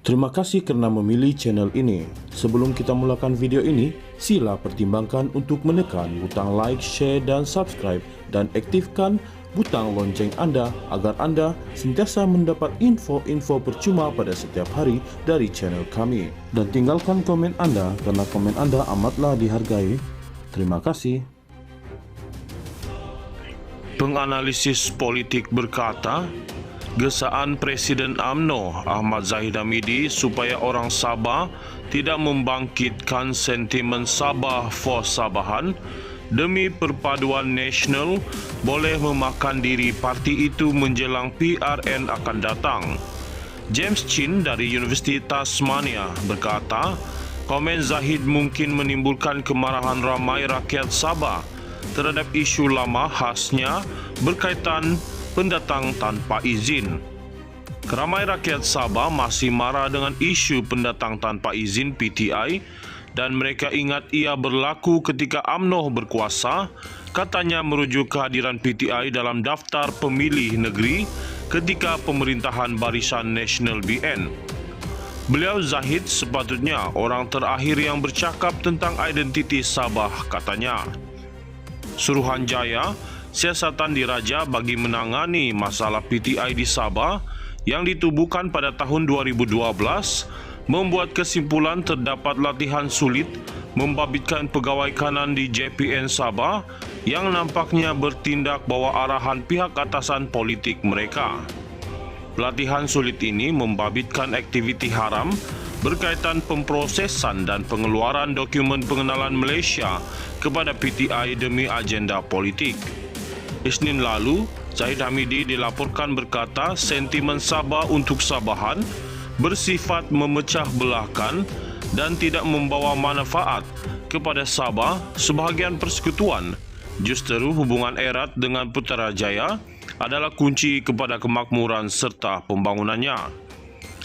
Terima kasih kerana memilih channel ini. Sebelum kita mulakan video ini, sila pertimbangkan untuk menekan butang like, share dan subscribe dan aktifkan butang lonceng anda agar anda sentiasa mendapat info-info percuma pada setiap hari dari channel kami. Dan tinggalkan komen anda kerana komen anda amatlah dihargai. Terima kasih. Penganalisis politik berkata, gesaan Presiden UMNO Ahmad Zahid Hamidi supaya orang Sabah tidak membangkitkan sentimen Sabah for Sabahan demi perpaduan nasional boleh memakan diri parti itu menjelang PRN akan datang. James Chin dari Universiti Tasmania berkata, komen Zahid mungkin menimbulkan kemarahan ramai rakyat Sabah terhadap isu lama khasnya berkaitan pendatang tanpa izin. Keramai rakyat Sabah masih marah dengan isu pendatang tanpa izin PTI dan mereka ingat ia berlaku ketika UMNO berkuasa, katanya merujuk kehadiran PTI dalam daftar pemilih negeri ketika pemerintahan Barisan Nasional BN. Beliau Zahid sepatutnya orang terakhir yang bercakap tentang identiti Sabah, katanya. Suruhanjaya, siasatan diraja bagi menangani masalah PTI di Sabah yang ditubuhkan pada tahun 2012 membuat kesimpulan terdapat latihan sulit membabitkan pegawai kanan di JPN Sabah yang nampaknya bertindak bawah arahan pihak atasan politik mereka. Pelatihan sulit ini membabitkan aktiviti haram berkaitan pemprosesan dan pengeluaran dokumen pengenalan Malaysia kepada PTI demi agenda politik. Isnin lalu, Zahid Hamidi dilaporkan berkata sentimen Sabah untuk Sabahan bersifat memecah belahkan dan tidak membawa manfaat kepada Sabah sebahagian persekutuan. Justeru hubungan erat dengan Putrajaya adalah kunci kepada kemakmuran serta pembangunannya.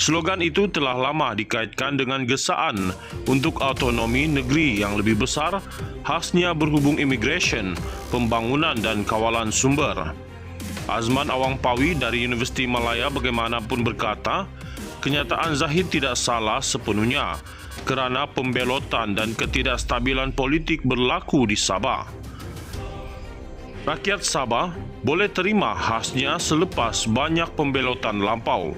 Slogan itu telah lama dikaitkan dengan gesaan untuk autonomi negeri yang lebih besar, khasnya berhubung imigresen, pembangunan dan kawalan sumber. Azman Awang Pawi dari Universiti Malaya bagaimanapun berkata, kenyataan Zahid tidak salah sepenuhnya kerana pembelotan dan ketidakstabilan politik berlaku di Sabah. Rakyat Sabah boleh terima khasnya selepas banyak pembelotan lampau.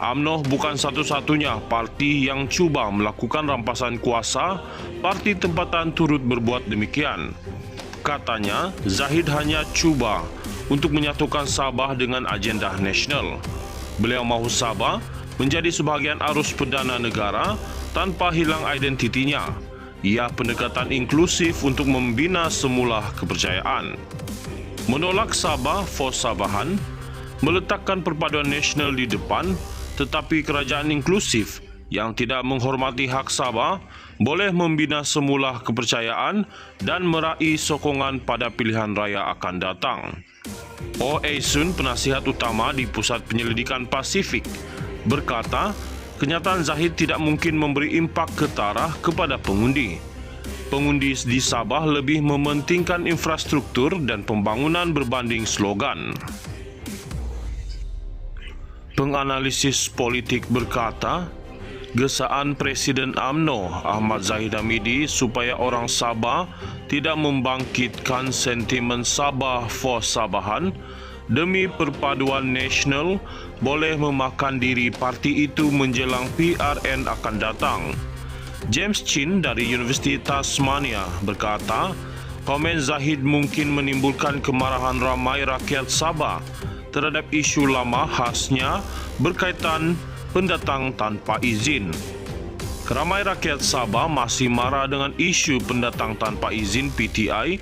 UMNO bukan satu-satunya parti yang cuba melakukan rampasan kuasa, parti tempatan turut berbuat demikian. Katanya, Zahid hanya cuba untuk menyatukan Sabah dengan agenda nasional. Beliau mahu Sabah menjadi sebahagian arus perdana negara tanpa hilang identitinya. Ia pendekatan inklusif untuk membina semula kepercayaan. Menolak Sabah for Sabahan, meletakkan perpaduan nasional di depan, tetapi kerajaan inklusif yang tidak menghormati hak Sabah boleh membina semula kepercayaan dan meraih sokongan pada pilihan raya akan datang. O. Sun, penasihat utama di Pusat Penyelidikan Pasifik, berkata, kenyataan Zahid tidak mungkin memberi impak ketara kepada pengundi. Pengundi di Sabah lebih mementingkan infrastruktur dan pembangunan berbanding slogan. Penganalisis politik berkata, gesaan Presiden UMNO Ahmad Zahid Hamidi supaya orang Sabah tidak membangkitkan sentimen Sabah for Sabahan demi perpaduan nasional boleh memakan diri parti itu menjelang PRN akan datang. James Chin dari Universiti Tasmania berkata, komen Zahid mungkin menimbulkan kemarahan ramai rakyat Sabah terhadap isu lama khasnya berkaitan pendatang tanpa izin. Keramai rakyat Sabah masih marah dengan isu pendatang tanpa izin PTI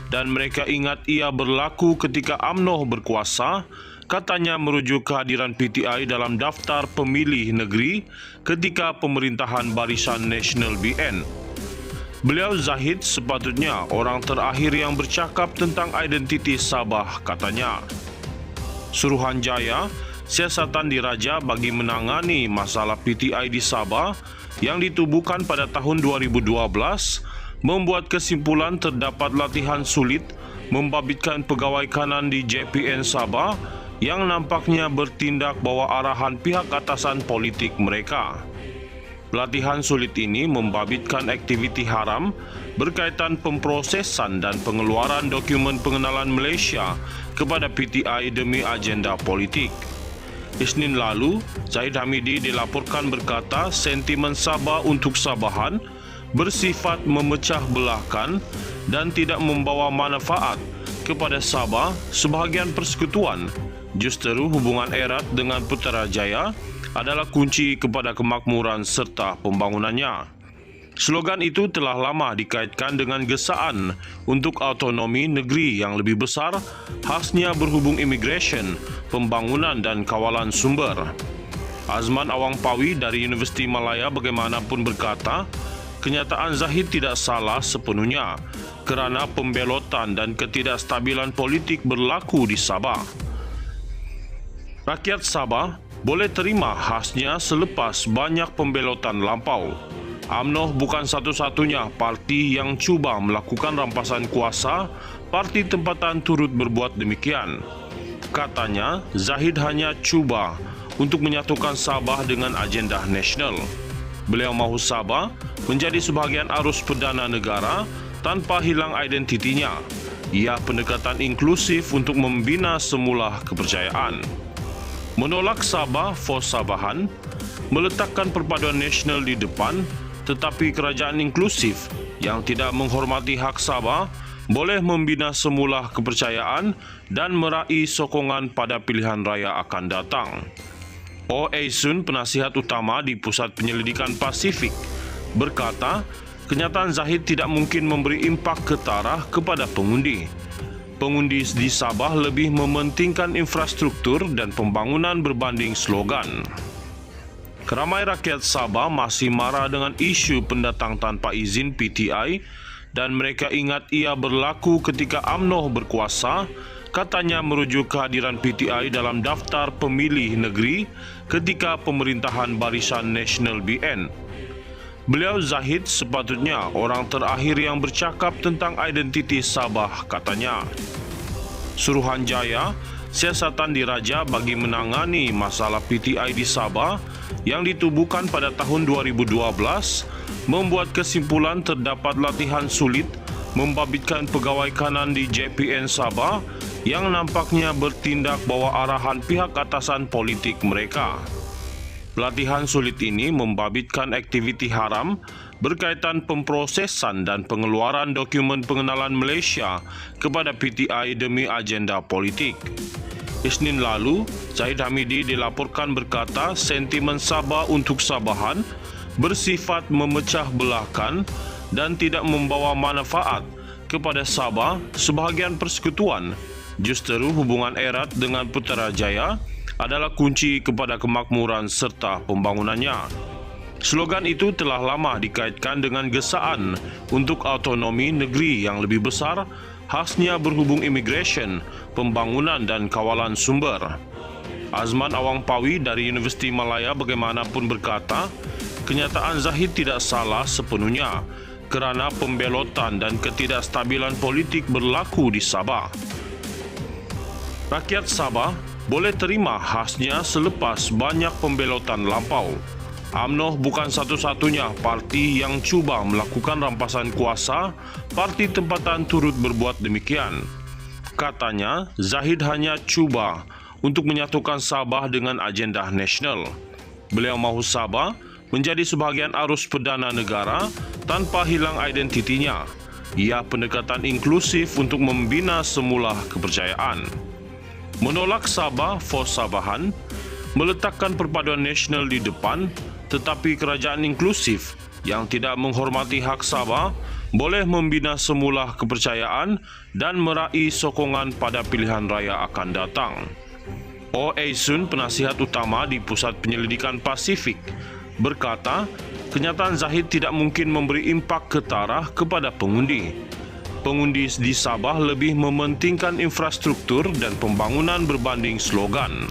dan mereka ingat ia berlaku ketika UMNO berkuasa, katanya merujuk kehadiran PTI dalam daftar pemilih negeri ketika pemerintahan Barisan Nasional BN. Beliau Zahid sepatutnya orang terakhir yang bercakap tentang identiti Sabah, katanya. Suruhanjaya, siasatan diraja bagi menangani masalah PTI di Sabah yang ditubuhkan pada tahun 2012 membuat kesimpulan terdapat latihan sulit membabitkan pegawai kanan di JPN Sabah yang nampaknya bertindak bawah arahan pihak atasan politik mereka. Pelatihan sulit ini membabitkan aktiviti haram berkaitan pemprosesan dan pengeluaran dokumen pengenalan Malaysia kepada PTI demi agenda politik. Isnin lalu, Zahid Hamidi dilaporkan berkata sentimen Sabah untuk Sabahan bersifat memecah belahkan dan tidak membawa manfaat kepada Sabah sebahagian persekutuan. Justeru hubungan erat dengan Putrajaya adalah kunci kepada kemakmuran serta pembangunannya. Slogan itu telah lama dikaitkan dengan gesaan untuk autonomi negeri yang lebih besar, khasnya berhubung imigresen, pembangunan dan kawalan sumber. Azman Awang Pawi dari Universiti Malaya bagaimanapun berkata, kenyataan Zahid tidak salah sepenuhnya kerana pembelotan dan ketidakstabilan politik berlaku di Sabah. Rakyat Sabah boleh terima khasnya selepas banyak pembelotan lampau. UMNO bukan satu-satunya parti yang cuba melakukan rampasan kuasa, parti tempatan turut berbuat demikian. Katanya, Zahid hanya cuba untuk menyatukan Sabah dengan agenda nasional. Beliau mahu Sabah menjadi sebahagian arus perdana negara tanpa hilang identitinya. Ia pendekatan inklusif untuk membina semula kepercayaan. Menolak Sabah for Sabahan, meletakkan perpaduan nasional di depan, tetapi kerajaan inklusif yang tidak menghormati hak Sabah boleh membina semula kepercayaan dan meraih sokongan pada pilihan raya akan datang. O. Aisun, penasihat utama di Pusat Penyelidikan Pasifik, berkata, kenyataan Zahid tidak mungkin memberi impak ketara kepada pengundi. Pengundi di Sabah lebih mementingkan infrastruktur dan pembangunan berbanding slogan. Keramai rakyat Sabah masih marah dengan isu pendatang tanpa izin PTI dan mereka ingat ia berlaku ketika UMNO berkuasa, katanya merujuk kehadiran PTI dalam daftar pemilih negeri ketika pemerintahan Barisan Nasional BN. Beliau Zahid sepatutnya orang terakhir yang bercakap tentang identiti Sabah, katanya. Suruhanjaya, siasatan diraja bagi menangani masalah PTI di Sabah yang ditubuhkan pada tahun 2012, membuat kesimpulan terdapat latihan sulit membabitkan pegawai kanan di JPN Sabah yang nampaknya bertindak bawah arahan pihak atasan politik mereka. Pelatihan sulit ini membabitkan aktiviti haram berkaitan pemprosesan dan pengeluaran dokumen pengenalan Malaysia kepada PTI demi agenda politik. Isnin lalu, Zahid Hamidi dilaporkan berkata sentimen Sabah untuk Sabahan bersifat memecah belahkan dan tidak membawa manfaat kepada Sabah sebahagian persekutuan. Justeru hubungan erat dengan Putrajaya adalah kunci kepada kemakmuran serta pembangunannya. Slogan itu telah lama dikaitkan dengan gesaan untuk autonomi negeri yang lebih besar, khasnya berhubung imigresen, pembangunan dan kawalan sumber. Azman Awang Pawi dari Universiti Malaya bagaimanapun berkata, kenyataan Zahid tidak salah sepenuhnya kerana pembelotan dan ketidakstabilan politik berlaku di Sabah. Rakyat Sabah boleh terima khasnya selepas banyak pembelotan lampau. UMNO bukan satu-satunya parti yang cuba melakukan rampasan kuasa, parti tempatan turut berbuat demikian. Katanya, Zahid hanya cuba untuk menyatukan Sabah dengan agenda nasional. Beliau mahu Sabah menjadi sebahagian arus perdana negara tanpa hilang identitinya. Ia pendekatan inklusif untuk membina semula kepercayaan. Menolak Sabah for Sabahan, meletakkan perpaduan nasional di depan, tetapi kerajaan inklusif yang tidak menghormati hak Sabah boleh membina semula kepercayaan dan meraih sokongan pada pilihan raya akan datang. O. Aisun, penasihat utama di Pusat Penyelidikan Pasifik, berkata, kenyataan Zahid tidak mungkin memberi impak ketara kepada pengundi. Pengundi di Sabah lebih mementingkan infrastruktur dan pembangunan berbanding slogan.